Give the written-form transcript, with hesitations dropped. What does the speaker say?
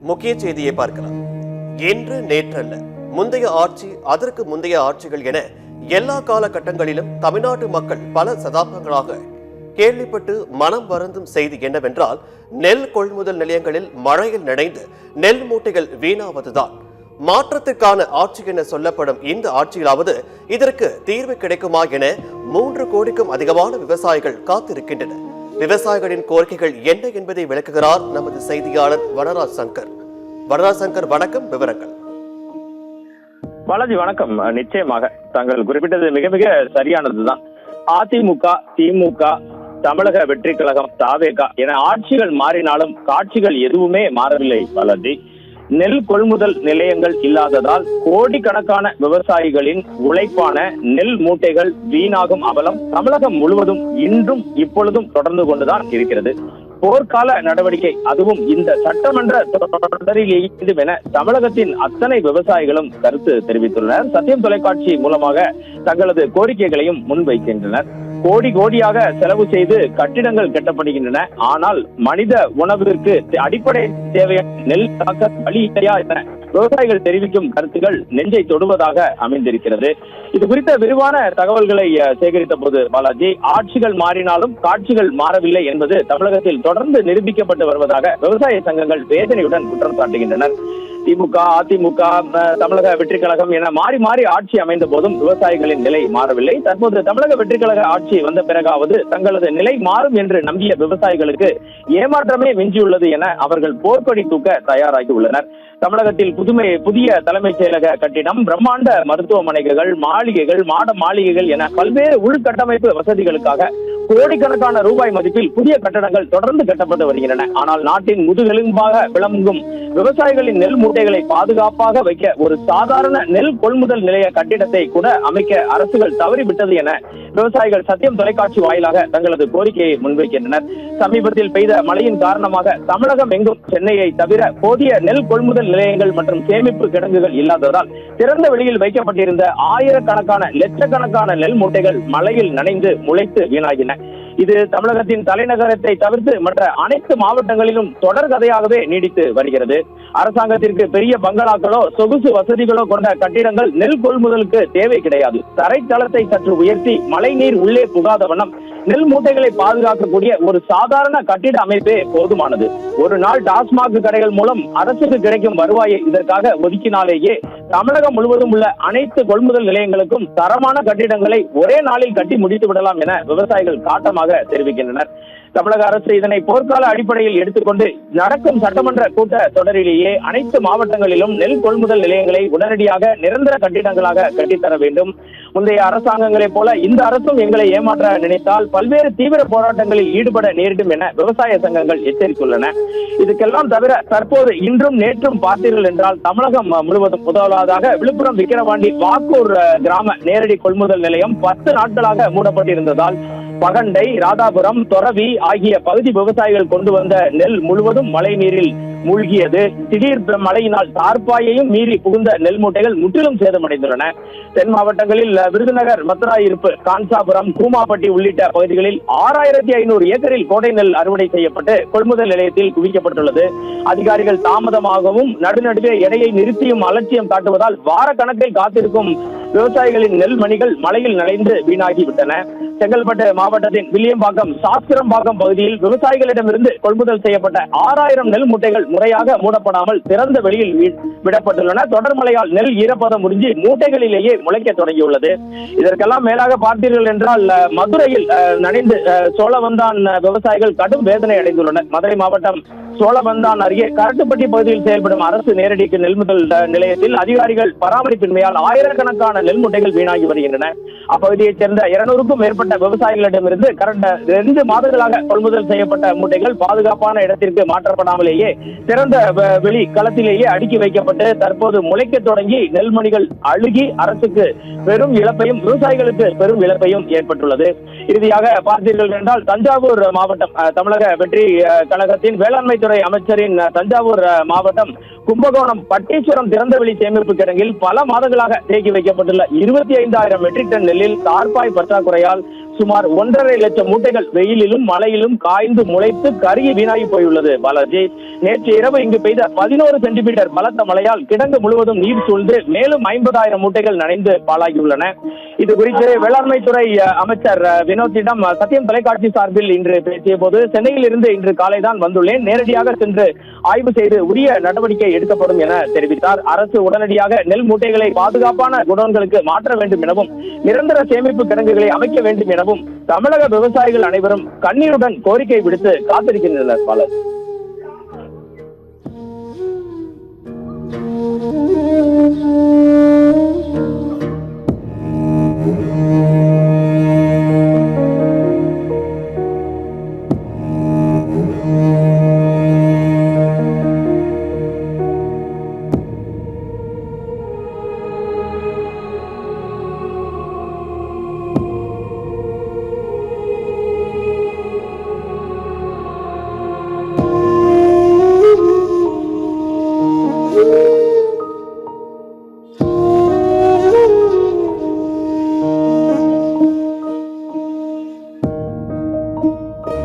முக்கிய செய்தியை பார்க்கலாம். இன்று நேற்றல்ல, முந்தைய ஆட்சி, அதற்கு முந்தைய ஆட்சிகள் என எல்லா காலகட்டங்களிலும் தமிழ்நாட்டு மக்கள் பல சதாப்தங்களாக கேள்விப்பட்டு மனம் வருந்தும் செய்தி என்னவென்றால், நெல் கொள்முதல் நிலையங்களில் மழையில் நனைந்து நெல் மூட்டைகள் வீணாவதுதான். மாற்றத்திற்கான ஆட்சி என சொல்லப்படும் இந்த ஆட்சியிலாவது இதற்கு தீர்வு கிடைக்குமா என 3 கோடிக்கும் அதிகமான விவசாயிகள் காத்திருக்கின்றனர். விவசாயிகளின் கோரிக்கைகள் என்ன என்பதை விளக்குகிறார் நமது செய்தியாளர் வனராஜ் சங்கர். வனராஜ் சங்கர், வணக்கம். விவரங்கள். பாலாஜி, வணக்கம். நிச்சயமாக தாங்கள் குறிப்பிட்டது மிக மிக சரியானதுதான். அதிமுக, திமுக, தமிழக வெற்றி கழகம், தாவேகா என ஆட்சிகள் மாறினாலும் காட்சிகள் எதுவுமே மாறவில்லை பாலாஜி. நெல் கொள்முதல் நிலையங்கள் இல்லாததால் கோடிக்கணக்கான விவசாயிகளின் உழைப்பான நெல் மூட்டைகள் வீணாகும் அவலம் தமிழகம் முழுவதும் இன்றும் இப்பொழுதும் தொடர்ந்து கொண்டுதான் இருக்கிறது. போர்க்கால நடவடிக்கை, அதுவும் இந்த சட்டமன்ற தொடரில் என தமிழகத்தின் அத்தனை விவசாயிகளும் கருத்து தெரிவித்துள்ளனர். சத்தியம் தொலைக்காட்சி மூலமாக தங்களது கோரிக்கைகளையும் முன்வைக்கின்றனர். கோடி கோடியாக செலவு செய்து கட்டிடங்கள் கட்டப்படுகின்றன. ஆனால் மனித உணவிற்கு அடிப்படை தேவையான நெல் தாக்க வழி இல்லையா என விவசாயிகள் தெரிவிக்கும் கருத்துக்கள் நெஞ்சை தொடுவதாக அமைந்திருக்கிறது. இது குறித்த விரிவான தகவல்களை சேகரித்த போது பாலாஜி, ஆட்சிகள் மாறினாலும் காட்சிகள் மாறவில்லை என்பது தமிழகத்தில் தொடர்ந்து நிரூபிக்கப்பட்டு வருவதாக விவசாய சங்கங்கள் வேதனையுடன் குற்றம் சாட்டுகின்றனர். திமுக, அதிமுக, தமிழக வெற்றி கழகம் என மாறி மாறி ஆட்சி அமைந்த போதும் விவசாயிகளின் நிலை மாறவில்லை. தற்போது தமிழக வெற்றி கழக ஆட்சி வந்த பிறகாவது தங்களது நிலை மாறும் என்று நம்பிய விவசாயிகளுக்கு ஏமாற்றமே மிஞ்சியுள்ளது என அவர்கள் போர்க்கொடி தூக்க தயாராகி உள்ளனர். தமிழகத்தில் புதிய தலைமைச் செயலக கட்டிடம், பிரம்மாண்ட மருத்துவமனைகள், மாளிகைகள், மாட மாளிகைகள் என பல்வேறு உள்கட்டமைப்பு வசதிகளுக்காக கோடிக்கணக்கான ரூபாய் மதிப்பில் புதிய கட்டடங்கள் தொடர்ந்து கட்டப்பட்டு வருகின்றன. ஆனால் நாட்டின் முதுகெலும்பாக விளங்கும் விவசாயிகளின் நெல் மூட்டைகளை பாதுகாப்பாக வைக்க ஒரு சாதாரண நெல் கொள்முதல் நிலைய கட்டிடத்தை கூட அமைக்க அரசுகள் தவறிவிட்டது என விவசாயிகள் சத்தியம் தொலைக்காட்சி வாயிலாக தங்களது கோரிக்கையை முன்வைக்கின்றனர். சமீபத்தில் பெய்த மழையின் காரணமாக தமிழகம் எங்கும் சென்னையை தவிர போதிய நெல் கொள்முதல் நிலையங்கள் மற்றும் சேமிப்பு கிடங்குகள் இல்லாததால் திறந்த வெளியில் வைக்கப்பட்டிருந்த ஆயிரக்கணக்கான லட்சக்கணக்கான நெல் மூட்டைகள் மழையில் நனைந்து முளைத்து வீணாகின. இது தமிழகத்தின் தலைநகரத்தை தவிர்த்து மற்ற அனைத்து மாவட்டங்களிலும் தொடர் கதையாகவே நீடித்து வருகிறது. அரசாங்கத்திற்கு பெரிய பங்களாக்களோ சொகுசு வசதிகளோ கொண்ட கட்டிடங்கள் நெல் கொள்முதலுக்கு தேவை கிடையாது. தரைத்தளத்தை சற்று உயர்த்தி மழை நீர் உள்ளே புகாத வண்ணம் நெல் மூட்டைகளை பாதுகாக்கக்கூடிய ஒரு சாதாரண கட்டிட அமைப்பே போதுமானது. ஒரு நாள் டாஸ்மாக் கடைகள் மூலம் அரசுக்கு கிடைக்கும் வருவாயை இதற்காக ஒதுக்கினாலேயே தமிழகம் முழுவதும் உள்ள அனைத்து கொள்முதல் நிலையங்களுக்கும் தரமான கட்டிடங்களை ஒரே நாளில் கட்டி முடித்து விடலாம் என விவசாயிகள் காட்டமாக தெரிவிக்கின்றனர். தமிழக அரசு இதனை போர்க்கால அடிப்படையில் எடுத்துக்கொண்டு நடக்கும் சட்டமன்ற கூட்ட தொடரிலேயே அனைத்து மாவட்டங்களிலும் நெல் கொள்முதல் நிலையங்களை உடனடியாக நிரந்தர கட்டிடங்களாக கட்டித்தர வேண்டும். முந்தைய அரசாங்கங்களைப் போல இந்த அரசும் எங்களை ஏமாற்ற நினைத்தால் பல்வேறு தீவிர போராட்டங்களில் ஈடுபட நேரிடும் என விவசாய சங்கங்கள் எச்சரித்துள்ளன. இதுக்கெல்லாம் தவிர தற்போது இன்றும் நேற்றும் பார்த்தீர்கள் என்றால் தமிழகம் முழுவதும் முதலாவதாக விழுப்புரம் விக்கிரவாண்டி வாக்கூர் கிராம நேரடி கொள்முதல் நிலையம் 10 நாட்களாக மூடப்பட்டிருந்ததால் பகண்டை, ராதாபுரம், தொரவி ஆகிய பகுதி விவசாயிகள் கொண்டு வந்த நெல் முழுவதும் மழை நீரில் மூழ்கியது. திடீர் மழையினால் தார்பாயையும் மீறி புகுந்த நெல் மூட்டைகள் முற்றிலும் சேதமடைந்துள்ளன. தென் மாவட்டங்களில் விருதுநகர், மதுராயிருப்பு, காஞ்சாபுரம், கூமாப்பட்டி உள்ளிட்ட பகுதிகளில் 6500 ஏக்கரில் கோடை நெல் அறுவடை செய்யப்பட்டு கொள்முதல் நிலையத்தில் குவிக்கப்பட்டுள்ளது. அதிகாரிகள் தாமதமாகவும் நடுநடுவே எடையை நிறுத்தியும் அலட்சியம் காட்டுவதால் வார கணக்கில் காத்திருக்கும் விவசாயிகளின் நெல் மணிகள் மழையில் நனைந்து வீணாகிவிட்டன. செங்கல்பட்டு மாவட்டத்தின் வில்லியம்பாக்கம், சாஸ்திரம்பாக்கம் பகுதியில் விவசாயிகளிடமிருந்து கொள்முதல் செய்யப்பட்ட 6000 நெல் மூட்டைகள் முறையாக மூடப்படாமல் திறந்த வெளியில் விடப்பட்டுள்ளன. தொடர் மழையால் நெல் ஈரப்பதம் முடிஞ்சு மூட்டைகளிலேயே முளைக்க தொடங்கியுள்ளது. இதற்கெல்லாம் மேலாக பார்த்தீர்கள் என்றால் மதுரையில் நனைந்து சோழவந்தான் விவசாயிகள் கடும் வேதனை அடைந்துள்ளனர். மதுரை மாவட்டம் சோழவந்தான் அருகே கரட்டுப்பட்டி பகுதியில் செயல்படும் அரசு நேரடி நெல்முதல் நிலையத்தில் அதிகாரிகள் பராமரிப்பின்மையால் ஆயிரக்கணக்கான நெல் மூட்டைகள் வீணாகி வருகின்றன. அப்பகுதியைச் சேர்ந்த 200க்கும் மேற்பட்ட விவசாயிகளிடமிருந்து கடந்த 2 மாதங்களாக கொள்முதல் செய்யப்பட்ட மூட்டைகள் பாதுகாப்பான இடத்திற்கு மாற்றப்படாமலேயே திறந்த வெளி களத்திலேயே அடுக்கி வைக்கப்பட்டு தற்போது முளைக்க தொடங்கி நெல்மணிகள் அழுகி அரசுக்கு பெரும் இழப்பையும் விவசாயிகளுக்கு பெரும் இழப்பையும் ஏற்பட்டுள்ளது. இறுதியாக பார்த்தீர்கள் என்றால் தஞ்சாவூர் மாவட்டம், தமிழக வெற்றி கழகத்தின் வேளாண்மை துறை அமைச்சரின் தஞ்சாவூர் மாவட்டம் கும்பகோணம் பட்டீஸ்வரம் திறந்தவெளி சேமிப்பு கிடங்கில் பல மாதங்களாக தேக்கி வைக்கப்பட்டுள்ள 25,000 மெட்ரிக் டன் நெல்லில் தார்பாய் பற்றாக்குறையால் சுமார் 1.5 லட்சம் மூட்டைகள் வெயிலிலும் மழையிலும் காய்ந்து முளைத்து கருகி வீணாகி போயுள்ளது பாலாஜி. நேற்று இரவு இங்கு பெய்த 11 சென்டிமீட்டர் பலத்த மழையால் கிடங்கு முழுவதும் நீர் சூழ்ந்து மேலும் 50,000 மூட்டைகள் நனைந்து பாழாகியுள்ளன. இது குறித்து வேளாண்மைத்துறை அமைச்சர் வினோத்திடம் சத்தியம் தொலைக்காட்சி சார்பில் இன்று பேசிய போது, சென்னையில் இருந்து இன்று காலைதான் வந்துள்ளேன், நேரடியாக சென்று ஆய்வு செய்து உரிய நடவடிக்கை எடுக்கப்படும் என தெரிவித்தார். அரசு உடனடியாக நெல் மூட்டைகளை பாதுகாப்பான குடோன்களுக்கு மாற்ற வேண்டும் எனவும் நிரந்தர சேமிப்பு கிடங்குகளை அமைக்க வேண்டும் எனவும் தமிழக விவசாயிகள் அனைவரும் கண்ணீருடன் கோரிக்கை விடுத்து காத்திருக்கின்றனர்.